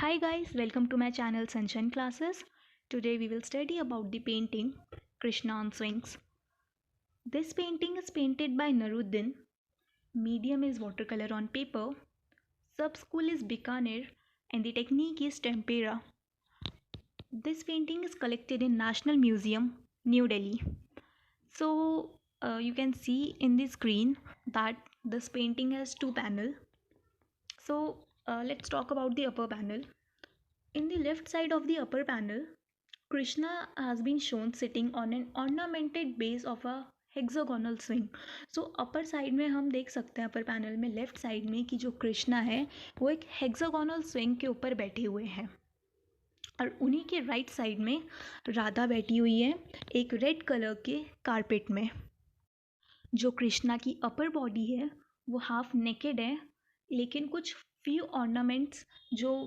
Hi guys, welcome to my channel Sunshine Classes. Today we will study about the painting Krishna on Swings. This painting is painted by Naruddin. Medium is watercolor on paper. Sub-school is Bikaner and the technique is tempera. This painting is collected in National Museum, New Delhi. So you can see in the screen that this painting has two panels. So let's talk about the upper panel. In the left side of the upper panel, Krishna has been shown sitting on an ornamented base of a hexagonal swing. So upper side में हम देख सकते हैं अपर panel में left side में कि जो कृष्णा है वो एक हेक्सागोनल स्विंग के ऊपर बैठे हुए हैं और उन्हीं के राइट साइड में राधा बैठी हुई है एक रेड कलर के कारपेट में. जो कृष्णा की अपर बॉडी है वो हाफ नेकेड है, लेकिन कुछ फ्यू ऑर्नामेंट्स जो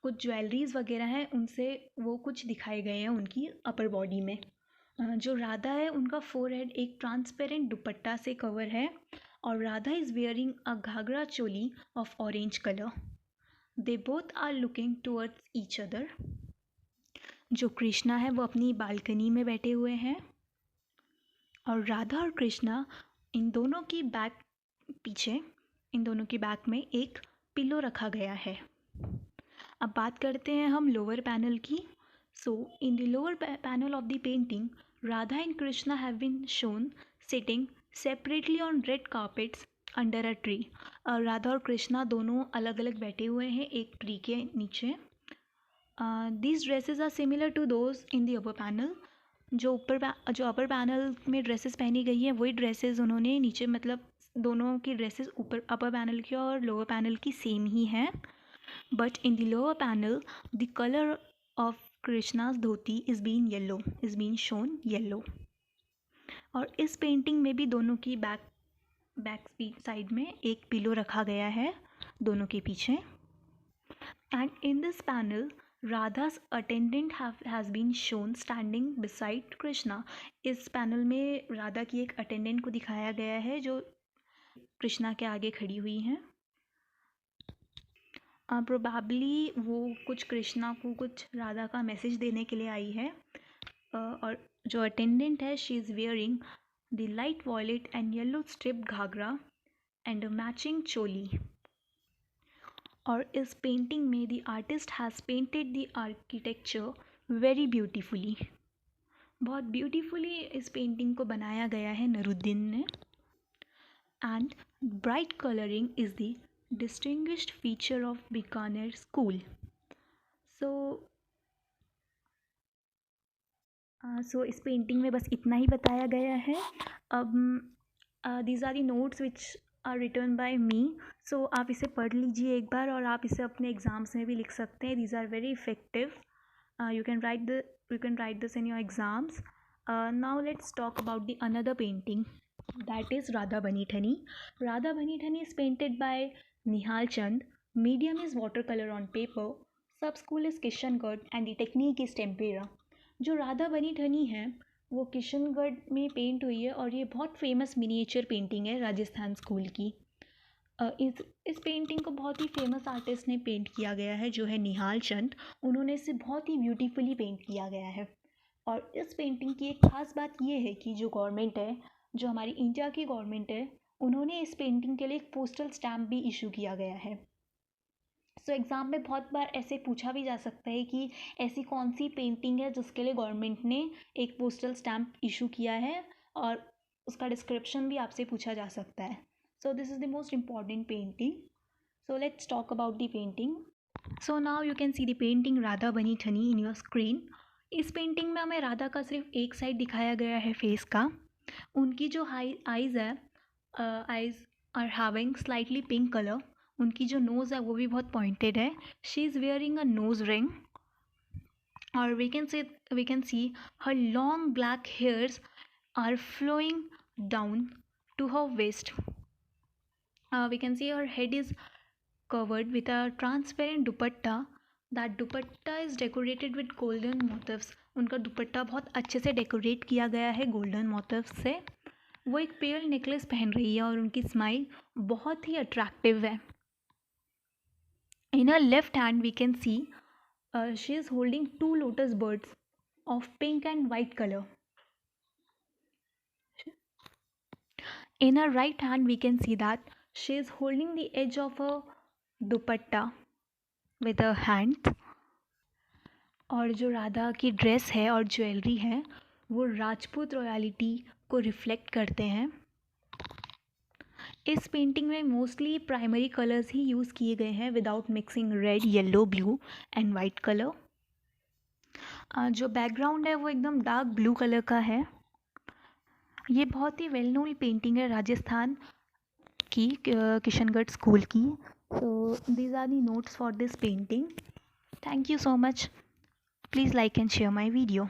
कुछ ज्वेलरीज वगैरह हैं उनसे वो कुछ दिखाए गए हैं उनकी अपर बॉडी में. जो राधा है उनका फोरहेड एक ट्रांसपेरेंट दुपट्टा से कवर है और Radha is wearing a ghagra choli of orange colour. They both are looking towards each other. जो कृष्णा है वो अपनी बालकनी में बैठे हुए हैं और राधा और कृष्णा इन दोनों की बैक पीछे इन दोनों की बैक में एक पिलो रखा गया है. अब बात करते हैं हम लोअर पैनल की. So in the lower panel of the painting Radha and Krishna have been shown sitting separately on red carpets under a tree. Radha और कृष्णा दोनों अलग अलग बैठे हुए हैं एक ट्री के नीचे. These dresses are similar to those in the upper panel. जो अपर पैनल में ड्रेसेस पहनी गई हैं वही ड्रेसेस उन्होंने नीचे, मतलब दोनों की ड्रेसेस ऊपर अपर पैनल की और लोअर पैनल की सेम ही हैं. But in the lower panel, the color of Krishna's dhoti is being shown yellow. और इस पेंटिंग में भी दोनों की बैक साइड में एक पिलो रखा गया है दोनों के पीछे. And in this panel, Radha's attendant has been shown standing beside Krishna. इस पैनल में राधा की एक अटेंडेंट को दिखाया गया है जो कृष्णा के आगे खड़ी हुई हैं. प्रोबेबली वो कुछ कृष्णा को कुछ राधा का मैसेज देने के लिए आई है. और जो अटेंडेंट है she is wearing the light violet and yellow striped ghagra and a matching choli. और इस पेंटिंग में the artist has painted the architecture very beautifully. बहुत ब्यूटीफुली इस पेंटिंग को बनाया गया है नरुद्दीन ने. And bright colouring is the distinguished feature of Bikaner school. So इस पेंटिंग में बस इतना ही बताया गया है. अब these are the notes which are written by me. So आप इसे पढ़ लीजिए एक बार और आप इसे अपने एग्ज़ाम्स में भी लिख सकते हैं. These are very effective. You can write this in your exams. Now let's talk about the another painting, that is Radha Bani Thani. Radha Bani Thani is painted by Nihal Chand. Medium is watercolor on paper. Sub-school is Kishangarh and the technique is tempera. जो राधा बनी ठनी है वो किशनगढ़ में paint हुई है और ये बहुत फेमस मिनिएचर पेंटिंग है राजस्थान स्कूल की. इस पेंटिंग को बहुत ही फेमस आर्टिस्ट ने पेंट किया गया है जो है निहाल चंद. उन्होंने इसे बहुत ही ब्यूटीफुली पेंट किया गया है. और इस पेंटिंग की एक ख़ास बात ये है कि जो गवर्नमेंट है, जो हमारी इंडिया की गवर्नमेंट है, उन्होंने इस पेंटिंग के लिए एक पोस्टल स्टैम्प भी इशू किया गया है. सो एग्ज़ाम में बहुत बार ऐसे पूछा भी जा सकता है कि ऐसी कौन सी पेंटिंग है जिसके लिए गवर्नमेंट ने एक पोस्टल स्टैम्प इशू किया है, और उसका डिस्क्रिप्शन भी आपसे पूछा जा सकता है. So this is the most important painting. So let's talk about the painting. So now you can see the painting Radha बनी ठनी इन योर स्क्रीन. इस पेंटिंग में हमें राधा का सिर्फ एक साइड दिखाया गया है फेस का. उनकी जो आइज़ है, eyes are having slightly pink colour. उनकी जो नोज़ है वो भी बहुत पॉइंटेड है. She is wearing a nose ring और we can see her long black hairs are flowing down to her waist. We can see her head is covered with a transparent dupatta. That dupatta is decorated with golden motifs. उनका दुपट्टा बहुत अच्छे से decorate किया गया है golden motives से. वो एक पेयर नेकलेस पहन रही है और उनकी स्माइल बहुत ही अट्रैक्टिव है. In her left hand we can see she is holding two lotus birds of pink and white color. In her right hand we can see that she is holding the edge of a dupatta with her hand. और जो राधा की dress है और jewellery है वो Rajput royalty को reflect करते हैं. इस पेंटिंग में मोस्टली प्राइमरी कलर्स ही यूज़ किए गए हैं without mixing red, yellow, blue and white colour. जो बैकग्राउंड है वो एकदम डार्क ब्लू कलर का है. ये बहुत ही वेल नोन पेंटिंग है राजस्थान की, किशनगढ़ स्कूल की. So these are the notes for this painting. Thank you so much. Please like and share my video.